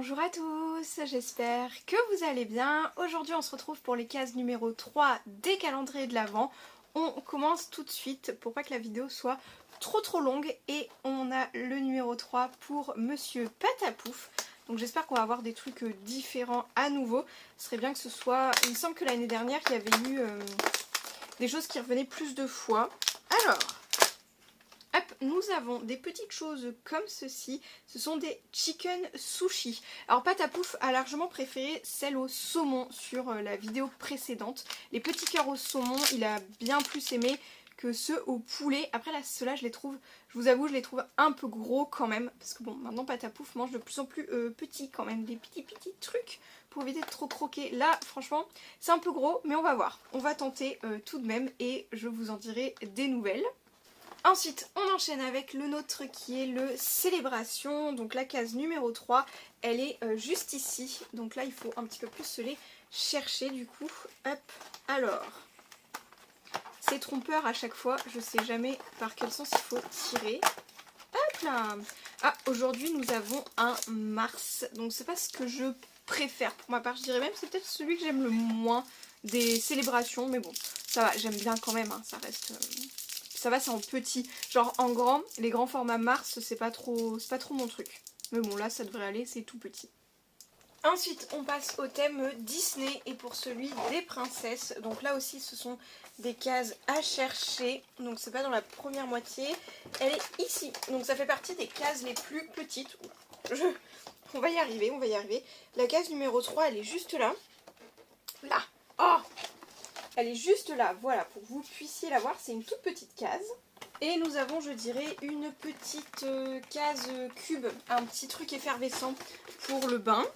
Bonjour à tous, j'espère que vous allez bien. Aujourd'hui on se retrouve pour les cases numéro 3 des calendriers de l'Avent. On commence tout de suite pour pas que la vidéo soit trop longue et on a le numéro 3 pour Monsieur Patapouf. Donc j'espère qu'on va avoir des trucs différents à nouveau. Ce serait bien que ce soit... Il me semble que l'année dernière il y avait eu des choses qui revenaient plus de fois. Alors... Hop, nous avons des petites choses comme ceci, ce sont des chicken sushi. Alors Patapouf a largement préféré celle au saumon sur la vidéo précédente. Les petits cœurs au saumon, il a bien plus aimé que ceux au poulet. Après là, ceux-là, je les trouve, je vous avoue, je les trouve un peu gros quand même. Parce que bon, maintenant Patapouf mange de plus en plus petits quand même, des petits trucs pour éviter de trop croquer. Là, franchement, c'est un peu gros, mais on va voir. On va tenter tout de même et je vous en dirai des nouvelles. Ensuite, on enchaîne avec le nôtre qui est le Célébration. Donc la case numéro 3, elle est juste ici. Donc là, il faut un petit peu plus se les chercher du coup. Hop, alors, c'est trompeur à chaque fois. Je sais jamais par quel sens il faut tirer. Hop là. Ah, aujourd'hui, nous avons un Mars. Donc c'est pas ce que je préfère pour ma part. Je dirais même c'est peut-être celui que j'aime le moins des célébrations. Mais bon, ça va, j'aime bien quand même. Hein, ça reste... Ça va, c'est en petit. Genre en grand, les grands formats Mars, c'est pas trop mon truc. Mais bon, là, ça devrait aller, c'est tout petit. Ensuite, on passe au thème Disney et pour celui des princesses. Donc là aussi, ce sont des cases à chercher. Donc c'est pas dans la première moitié. Elle est ici. Donc ça fait partie des cases les plus petites. On va y arriver, on va y arriver. La case numéro 3, elle est juste là. Là. Oh! Elle est juste là, voilà, pour que vous puissiez la voir. C'est une toute petite case. Et nous avons, je dirais, une petite case cube, un petit truc effervescent pour le bain.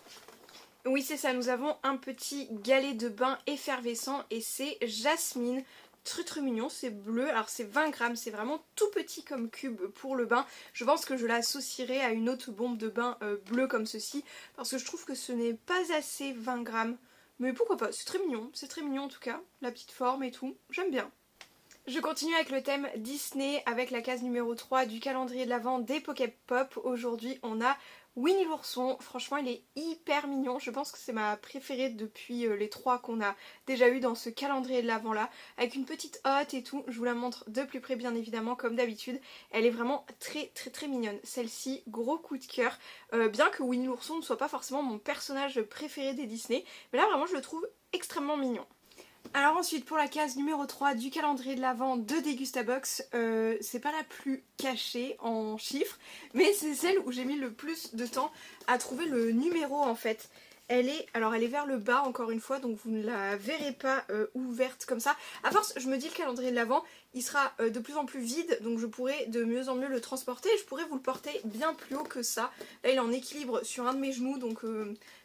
Oui, c'est ça, nous avons un petit galet de bain effervescent et c'est Jasmine. Très mignon, c'est bleu, alors c'est 20 grammes, c'est vraiment tout petit comme cube pour le bain. Je pense que je l'associerai à une autre bombe de bain bleue comme ceci, parce que je trouve que ce n'est pas assez 20 grammes. Mais pourquoi pas, c'est très mignon en tout cas, la petite forme et tout, j'aime bien. Je continue avec le thème Disney avec la case numéro 3 du calendrier de l'Avent des Poképop. Aujourd'hui on a Winnie l'ourson, franchement il est hyper mignon, je pense que c'est ma préférée depuis les 3 qu'on a déjà eu dans ce calendrier de l'Avent là, avec une petite hotte et tout, je vous la montre de plus près bien évidemment comme d'habitude, elle est vraiment très mignonne, celle-ci gros coup de cœur, bien que Winnie l'ourson ne soit pas forcément mon personnage préféré des Disney, mais là vraiment je le trouve extrêmement mignon. Alors ensuite pour la case numéro 3 du calendrier de l'Avent de Dégustabox, c'est pas la plus cachée en chiffres, mais c'est celle où j'ai mis le plus de temps à trouver le numéro en fait. Elle est vers le bas encore une fois, donc vous ne la verrez pas ouverte comme ça. À force, je me dis le calendrier de l'Avent, il sera de plus en plus vide, donc je pourrai de mieux en mieux le transporter et je pourrai vous le porter bien plus haut que ça. Là il est en équilibre sur un de mes genoux, donc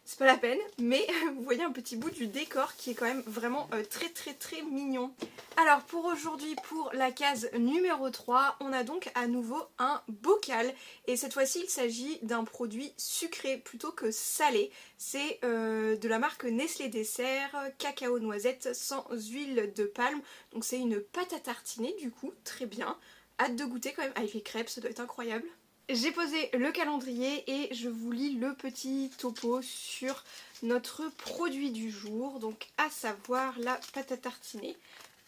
c'est pas la peine, mais vous voyez un petit bout du décor qui est quand même vraiment très mignon. Alors pour aujourd'hui, pour la case numéro 3, on a donc à nouveau un bocal et cette fois-ci il s'agit d'un produit sucré plutôt que salé. C'est de la marque Nestlé Dessert, cacao noisette sans huile de palme, donc c'est une pâte à tartiner du coup, très bien. Hâte de goûter quand même avec les crêpes, ça doit être incroyable. J'ai posé le calendrier et je vous lis le petit topo sur notre produit du jour, donc à savoir la pâte à tartiner.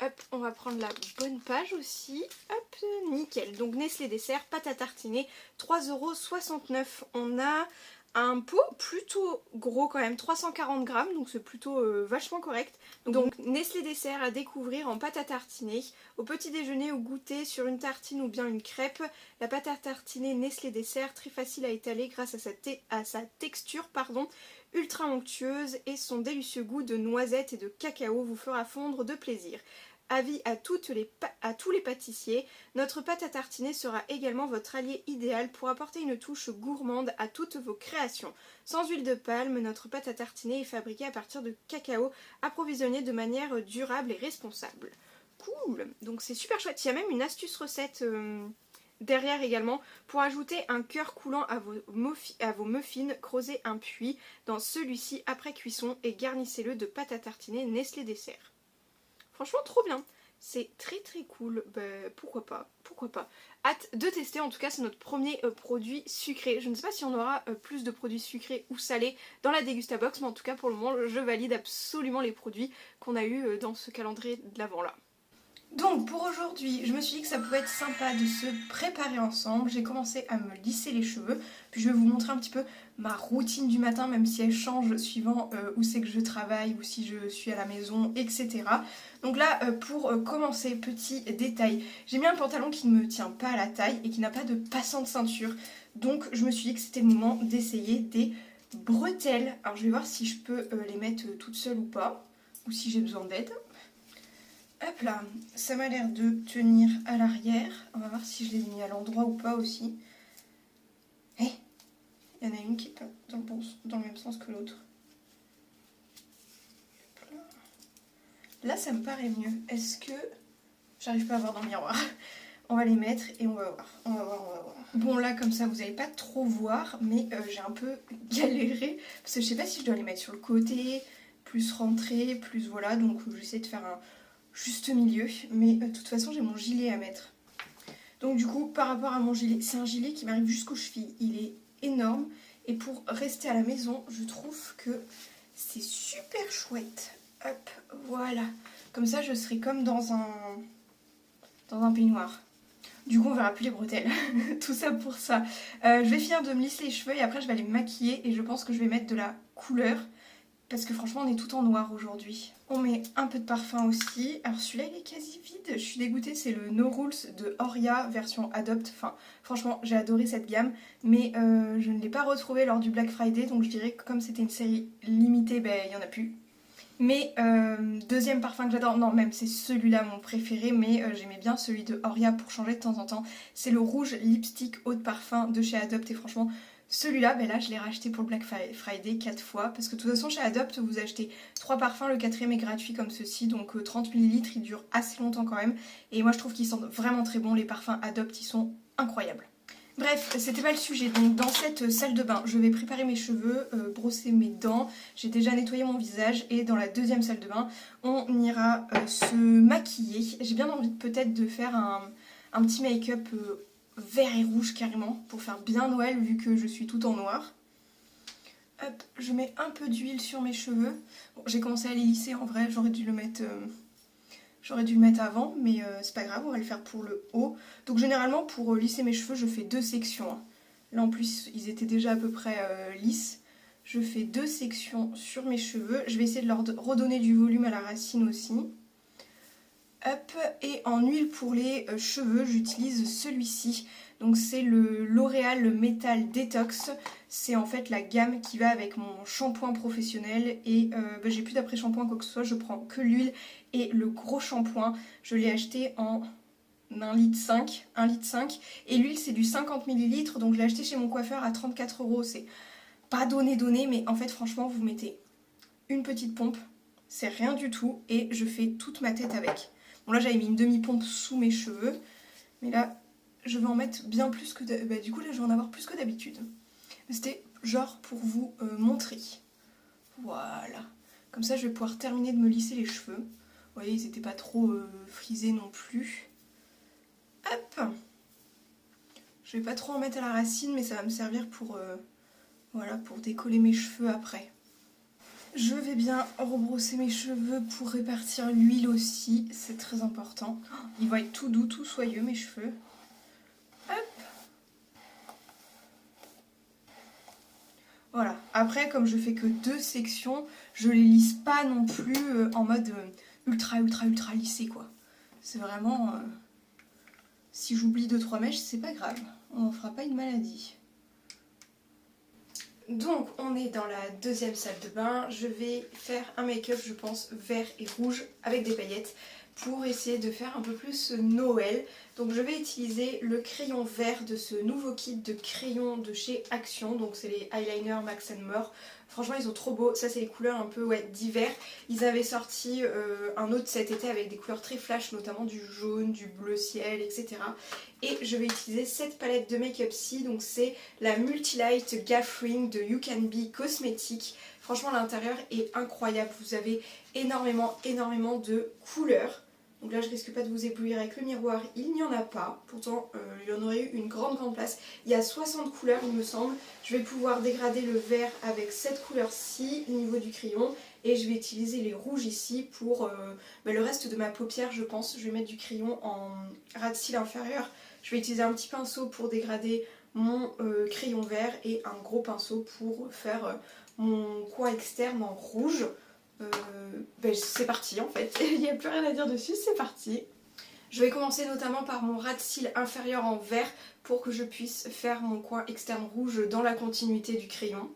Hop, on va prendre la bonne page aussi. Hop, nickel. Donc Nestlé Dessert, pâte à tartiner, 3,69 €. On a un pot plutôt gros quand même, 340 grammes, donc c'est plutôt vachement correct. Donc Nestlé Dessert à découvrir en pâte à tartiner. Au petit déjeuner, au goûter, sur une tartine ou bien une crêpe. La pâte à tartiner Nestlé Dessert, très facile à étaler grâce à sa texture, ultra onctueuse et son délicieux goût de noisettes et de cacao vous fera fondre de plaisir. Avis à tous les pâtissiers, notre pâte à tartiner sera également votre allié idéal pour apporter une touche gourmande à toutes vos créations. Sans huile de palme, notre pâte à tartiner est fabriquée à partir de cacao approvisionné de manière durable et responsable. Cool, donc c'est super chouette, il y a même une astuce recette derrière également. Pour ajouter un cœur coulant à vos muffins, creusez un puits dans celui-ci après cuisson et garnissez-le de pâte à tartiner Nestlé Dessert. Franchement trop bien. C'est très très cool, bah, pourquoi pas, pourquoi pas. Hâte de tester, en tout cas c'est notre premier produit sucré. Je ne sais pas si on aura plus de produits sucrés ou salés dans la Dégustabox, mais en tout cas pour le moment je valide absolument les produits qu'on a eu dans ce calendrier de l'Avent là. Donc pour aujourd'hui, je me suis dit que ça pouvait être sympa de se préparer ensemble. J'ai commencé à me lisser les cheveux, puis je vais vous montrer un petit peu ma routine du matin, même si elle change suivant où c'est que je travaille ou si je suis à la maison, etc. Donc là, pour commencer, petit détail, j'ai mis un pantalon qui ne me tient pas à la taille et qui n'a pas de passant de ceinture. Donc je me suis dit que c'était le moment d'essayer des bretelles. Alors je vais voir si je peux les mettre toute seule ou pas, ou si j'ai besoin d'aide. Hop là, ça m'a l'air de tenir à l'arrière. On va voir si je les ai mis à l'endroit ou pas aussi. Eh, il y en a une qui est pas dans le même sens que l'autre. Là, ça me paraît mieux. Est-ce que... J'arrive pas à voir dans le miroir. On va les mettre et on va voir. On va voir. Bon, là, comme ça, vous n'allez pas trop voir, mais j'ai un peu galéré. Parce que je sais pas si je dois les mettre sur le côté, plus rentrer, plus voilà. Donc, j'essaie de faire un juste milieu. Mais de toute façon, j'ai mon gilet à mettre. Donc, du coup, par rapport à mon gilet, c'est un gilet qui m'arrive jusqu'aux chevilles. Il est énorme. Et pour rester à la maison, je trouve que c'est super chouette. Hop, voilà. Comme ça, je serai comme dans un peignoir. Du coup, on verra plus les bretelles. Tout ça pour ça. Je vais finir de me lisser les cheveux et après, je vais aller me maquiller. Et je pense que je vais mettre de la couleur. Parce que franchement, on est tout en noir aujourd'hui. On met un peu de parfum aussi. Alors celui-là, il est quasi vide. Je suis dégoûtée. C'est le No Rules de Oria version Adopt. Enfin, franchement, j'ai adoré cette gamme. Mais je ne l'ai pas retrouvée lors du Black Friday. Donc je dirais que comme c'était une série limitée, ben, il n'y en a plus. Mais deuxième parfum que j'adore, non même c'est celui-là mon préféré, mais j'aimais bien celui de Oria pour changer de temps en temps. C'est le rouge lipstick eau de parfum de chez Adopt et franchement celui-là, ben là je l'ai racheté pour le Black Friday 4 fois parce que de toute façon chez Adopt vous achetez 3 parfums, le 4ème est gratuit comme ceci, donc 30 ml, il dure assez longtemps quand même et moi je trouve qu'ils sentent vraiment très bons, les parfums Adopt ils sont incroyables. Bref, c'était pas le sujet. Donc dans cette salle de bain, je vais préparer mes cheveux, brosser mes dents. J'ai déjà nettoyé mon visage et dans la deuxième salle de bain, on ira se maquiller. J'ai bien envie peut-être de faire un petit make-up vert et rouge carrément pour faire bien Noël vu que je suis toute en noir. Hop, je mets un peu d'huile sur mes cheveux. Bon, j'ai commencé à les lisser en vrai, j'aurais dû le mettre... J'aurais dû le mettre avant, mais c'est pas grave, on va le faire pour le haut. Donc généralement, pour lisser mes cheveux, je fais 2 sections. Hein. Là, en plus, ils étaient déjà à peu près lisses. Je fais 2 sections sur mes cheveux. Je vais essayer de leur redonner du volume à la racine aussi. Hop, et en huile pour les cheveux, j'utilise celui-ci. Donc c'est le L'Oréal Metal Detox. C'est en fait la gamme qui va avec mon shampoing professionnel. Et j'ai plus d'après-shampoing quoi que ce soit, je prends que l'huile et le gros shampoing. Je l'ai acheté en 1,5 litre. Et l'huile c'est du 50 ml. Donc je l'ai acheté chez mon coiffeur à 34 €. C'est pas donné, mais en fait franchement vous mettez une petite pompe. C'est rien du tout et je fais toute ma tête avec. Bon là j'avais mis une demi-pompe sous mes cheveux. Mais là je vais en mettre bien plus que... du coup là je vais en avoir plus que d'habitude. C'était genre pour vous montrer. Voilà. Comme ça je vais pouvoir terminer de me lisser les cheveux. Vous voyez ils n'étaient pas trop frisés non plus. Hop. Je vais pas trop en mettre à la racine mais ça va me servir pour, voilà, pour décoller mes cheveux après. Je vais bien rebrosser mes cheveux pour répartir l'huile aussi, c'est très important. Ils vont être tout doux, tout soyeux mes cheveux. Hop. Voilà, après comme je fais que 2 sections, je les lisse pas non plus en mode ultra lissé quoi. C'est vraiment... si j'oublie 2-3 mèches, c'est pas grave, on n'en fera pas une maladie. Donc on est dans la deuxième salle de bain, je vais faire un make-up je pense vert et rouge avec des paillettes pour essayer de faire un peu plus Noël. Donc je vais utiliser le crayon vert de ce nouveau kit de crayons de chez Action, donc c'est les eyeliners Max More. Franchement ils sont trop beaux, ça c'est les couleurs un peu d'hiver. Ils avaient sorti un autre cet été avec des couleurs très flash, notamment du jaune, du bleu ciel, etc. Et je vais utiliser cette palette de make-up-ci, donc c'est la Multilight Gathering de You Can Be Cosmetics. Franchement l'intérieur est incroyable, vous avez énormément de couleurs. Donc là je risque pas de vous éblouir avec le miroir, il n'y en a pas. Pourtant il y en aurait eu une grande place. Il y a 60 couleurs il me semble. Je vais pouvoir dégrader le vert avec cette couleur-ci au niveau du crayon. Et je vais utiliser les rouges ici pour le reste de ma paupière je pense. Je vais mettre du crayon en ras de cils inférieur. Je vais utiliser un petit pinceau pour dégrader mon crayon vert et un gros pinceau pour faire mon coin externe en rouge. C'est parti en fait, il n'y a plus rien à dire dessus, c'est parti. Je vais commencer notamment par mon ras de cils inférieur en vert pour que je puisse faire mon coin externe rouge dans la continuité du crayon.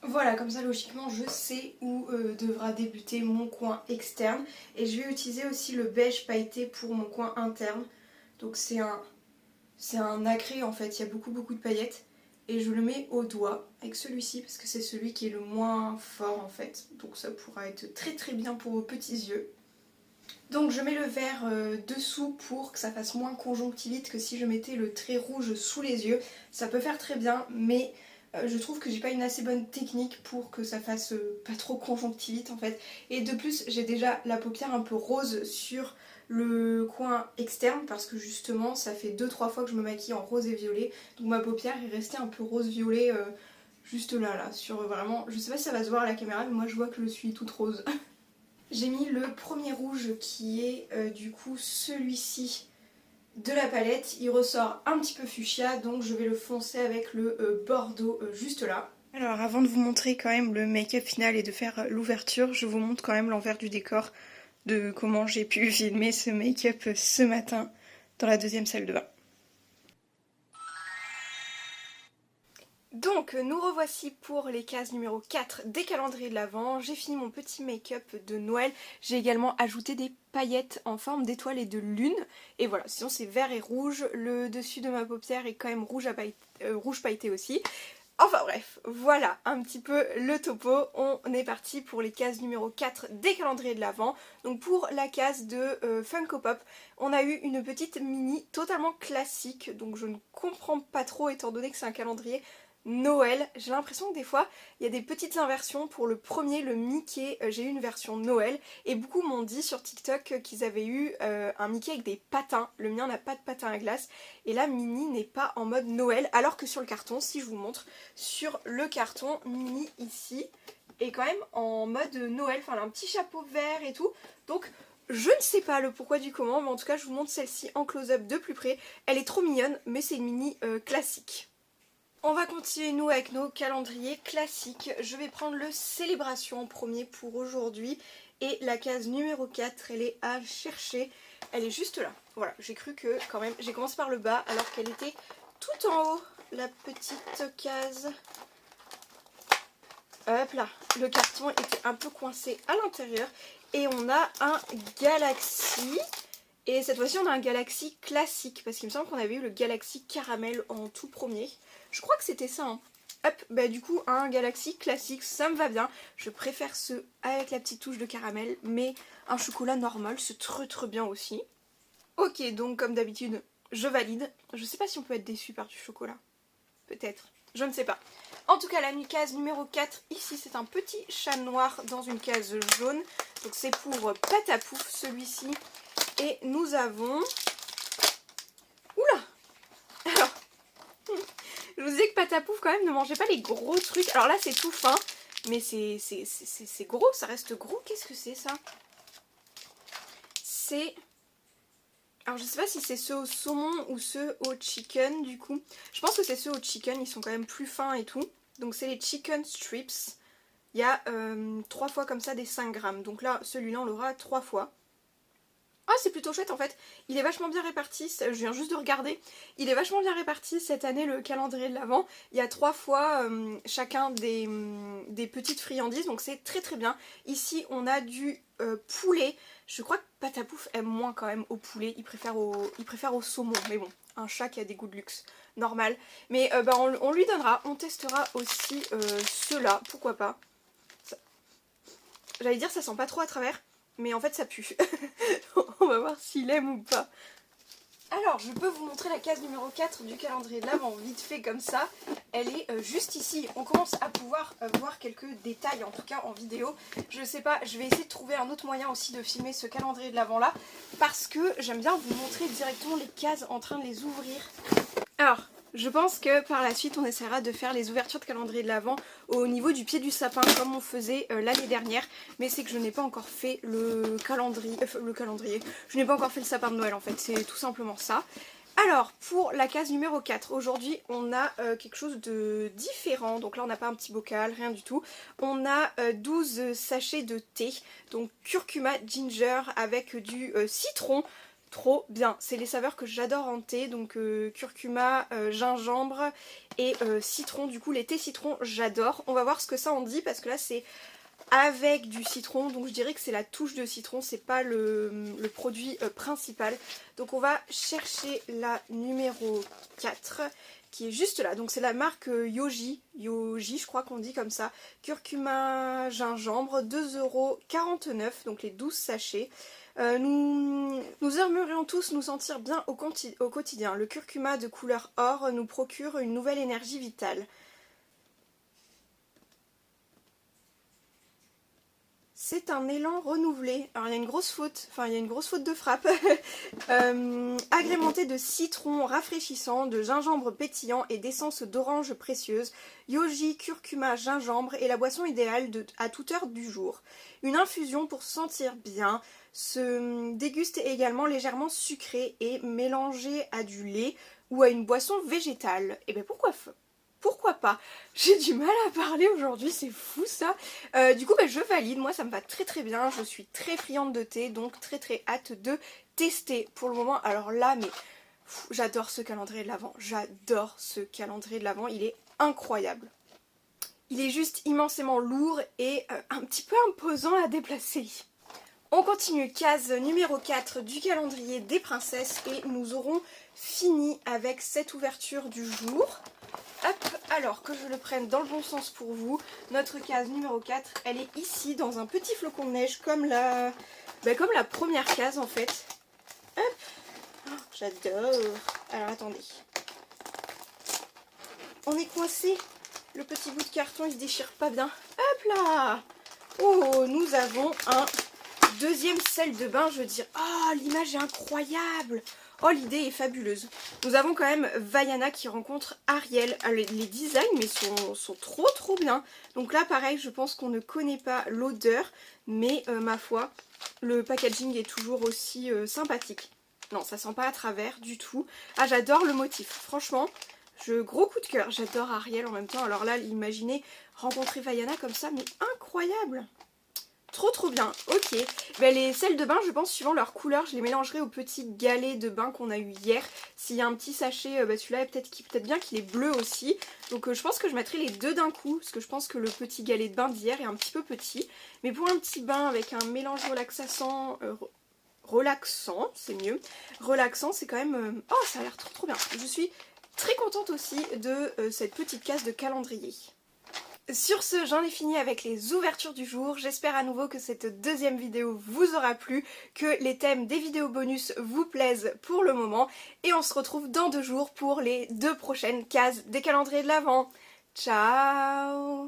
Voilà, comme ça logiquement je sais où devra débuter mon coin externe. Et je vais utiliser aussi le beige pailleté pour mon coin interne. Donc c'est un nacré en fait, il y a beaucoup de paillettes. Et je le mets au doigt avec celui-ci parce que c'est celui qui est le moins fort en fait. Donc ça pourra être très bien pour vos petits yeux. Donc je mets le vert dessous pour que ça fasse moins conjonctivite que si je mettais le trait rouge sous les yeux. Ça peut faire très bien mais je trouve que j'ai pas une assez bonne technique pour que ça fasse pas trop conjonctivite en fait. Et de plus j'ai déjà la paupière un peu rose sur le coin externe parce que justement ça fait 2-3 fois que je me maquille en rose et violet. Donc ma paupière est restée un peu rose-violet juste là sur vraiment, je sais pas si ça va se voir à la caméra mais moi je vois que je suis toute rose. J'ai mis le premier rouge qui est du coup celui-ci de la palette. Il ressort un petit peu fuchsia donc je vais le foncer avec le bordeaux juste là. Alors avant de vous montrer quand même le make-up final et de faire l'ouverture, je vous montre quand même l'envers du décor de comment j'ai pu filmer ce make-up ce matin dans la deuxième salle de bain. Donc nous revoici pour les cases numéro 4 des calendriers de l'Avent. J'ai fini mon petit make-up de Noël. J'ai également ajouté des paillettes en forme d'étoile et de lune. Et voilà, sinon c'est vert et rouge. Le dessus de ma paupière est quand même rouge pailleté aussi. Enfin bref, voilà un petit peu le topo. On est parti pour les cases numéro 4 des calendriers de l'Avent. Donc pour la case de Funko Pop, on a eu une petite mini totalement classique. Donc je ne comprends pas trop étant donné que c'est un calendrier Noël. J'ai l'impression que des fois il y a des petites inversions. Pour le premier, le Mickey, j'ai eu une version Noël et beaucoup m'ont dit sur TikTok qu'ils avaient eu un Mickey avec des patins. Le mien n'a pas de patins à glace et là Minnie n'est pas en mode Noël, alors que sur le carton, si je vous montre, sur le carton, Minnie ici est quand même en mode Noël. Enfin elle a un petit chapeau vert et tout, donc je ne sais pas le pourquoi du comment, mais en tout cas je vous montre celle-ci en close-up de plus près. Elle est trop mignonne mais c'est une Minnie classique. On va continuer nous avec nos calendriers classiques. Je vais prendre le Célébration en premier pour aujourd'hui. Et la case numéro 4, elle est à chercher. Elle est juste là. Voilà, j'ai cru que quand même... J'ai commencé par le bas alors qu'elle était tout en haut, la petite case. Hop là, le carton était un peu coincé à l'intérieur. Et on a un Galaxy. Et cette fois-ci on a un Galaxy classique. Parce qu'il me semble qu'on avait eu le Galaxy caramel en tout premier. Je crois que c'était ça. Hein. Hop, bah du coup un Galaxy classique, ça me va bien. Je préfère ceux avec la petite touche de caramel, mais un chocolat normal, c'est très bien aussi. Ok, donc comme d'habitude, je valide. Je sais pas si on peut être déçu par du chocolat. Peut-être, je ne sais pas. En tout cas, la case numéro 4, ici c'est un petit chat noir dans une case jaune. Donc c'est pour Patapouf celui-ci. Et nous avons... Oula! Alors... Je vous disais que Patapouf quand même ne mangeait pas les gros trucs. Alors là c'est tout fin, mais c'est gros, ça reste gros. Qu'est-ce que c'est ça? C'est... Alors je sais pas si c'est ceux au saumon ou ceux au chicken du coup. Je pense que c'est ceux au chicken, ils sont quand même plus fins et tout. Donc c'est les chicken strips. Il y a 3 fois comme ça des 5 grammes. Donc là celui-là on l'aura 3 fois. Ah c'est plutôt chouette en fait, il est vachement bien réparti, je viens juste de regarder, il est vachement bien réparti cette année le calendrier de l'Avent. Il y a 3 fois chacun des petites friandises, donc c'est très bien. Ici on a du poulet, je crois que Patapouf aime moins quand même au poulet, il préfère au saumon, mais bon, un chat qui a des goûts de luxe, normal. Mais on lui donnera, on testera aussi ceux-là, pourquoi pas. J'allais dire ça sent pas trop à travers. Mais en fait ça pue. On va voir s'il aime ou pas. Alors je peux vous montrer la case numéro 4 du calendrier de l'Avent vite fait comme ça. elle est juste ici. On commence à pouvoir voir quelques détails, en tout cas en vidéo. Je sais pas, je vais essayer de trouver un autre moyen aussi de filmer ce calendrier de l'Avent là, parce que j'aime bien vous montrer directement les cases en train de les ouvrir. Alors, je pense que par la suite on essaiera de faire les ouvertures de calendrier de l'Avent au niveau du pied du sapin comme on faisait l'année dernière, mais c'est que je n'ai pas encore fait le calendrier, je n'ai pas encore fait le sapin de Noël en fait, c'est tout simplement ça. Alors pour la case numéro 4, aujourd'hui on a quelque chose de différent, donc là on n'a pas un petit bocal, rien du tout. On a 12 sachets de thé, donc curcuma ginger avec du citron. Trop bien, c'est les saveurs que j'adore en thé, donc curcuma, gingembre et citron. Du coup les thés citron j'adore. On va voir ce que ça en dit parce que là c'est avec du citron, donc je dirais que c'est la touche de citron, c'est pas le produit principal. Donc on va chercher la numéro 4 qui est juste là, donc c'est la marque Yoji je crois qu'on dit comme ça, curcuma gingembre, 2,49 €, donc les 12 sachets. Nous aimerions tous nous sentir bien au quotidien. Le curcuma de couleur or nous procure une nouvelle énergie vitale. C'est un élan renouvelé. Alors il y a une grosse faute, de frappe. Agrémenté de citron rafraîchissant, de gingembre pétillant et d'essence d'orange précieuse, Yoji curcuma gingembre est la boisson idéale à toute heure du jour. Une infusion pour se sentir bien, se déguste également légèrement sucré et mélangé à du lait ou à une boisson végétale. Et bien pourquoi pas? J'ai du mal à parler aujourd'hui, c'est fou ça. Du coup je valide, moi ça me va très très bien, je suis très friande de thé, donc très très hâte de tester pour le moment. Alors là mais j'adore ce calendrier de l'Avent, j'adore ce calendrier de l'Avent, il est incroyable. Il est juste immensément lourd et un petit peu imposant à déplacer. On continue, case numéro 4 du calendrier des princesses et nous aurons fini avec cette ouverture du jour. Hop, alors que je le prenne dans le bon sens pour vous, notre case numéro 4, elle est ici dans un petit flocon de neige comme la première case en fait. Hop, oh, j'adore. Alors attendez. On est coincé. Le petit bout de carton il se déchire pas bien. Hop là. Oh, nous avons un deuxième sel de bain, je veux dire. Oh, l'image est incroyable. Oh, l'idée est fabuleuse. Nous avons quand même Vaiana qui rencontre Ariel. Les designs mais sont trop bien. Donc là pareil, je pense qu'on ne connaît pas l'odeur, mais ma foi, le packaging est toujours aussi sympathique. Non, ça sent pas à travers du tout. Ah, j'adore le motif. Franchement, gros coup de cœur. J'adore Ariel en même temps. Alors là, imaginez rencontrer Vaiana comme ça, mais incroyable. Trop bien, ok. Ben, les sels de bain, je pense, suivant leur couleur, je les mélangerai au petit galet de bain qu'on a eu hier. S'il y a un petit sachet, celui-là, peut-être bien qu'il est bleu aussi. Donc je pense que je mettrai les deux d'un coup, parce que je pense que le petit galet de bain d'hier est un petit peu petit. Mais pour un petit bain avec un mélange relaxant, c'est mieux. Relaxant, c'est quand même... Oh, ça a l'air trop bien. Je suis très contente aussi de cette petite case de calendrier. Sur ce, j'en ai fini avec les ouvertures du jour. J'espère à nouveau que cette deuxième vidéo vous aura plu, que les thèmes des vidéos bonus vous plaisent pour le moment. Et on se retrouve dans 2 jours pour les 2 prochaines cases des calendriers de l'Avent. Ciao!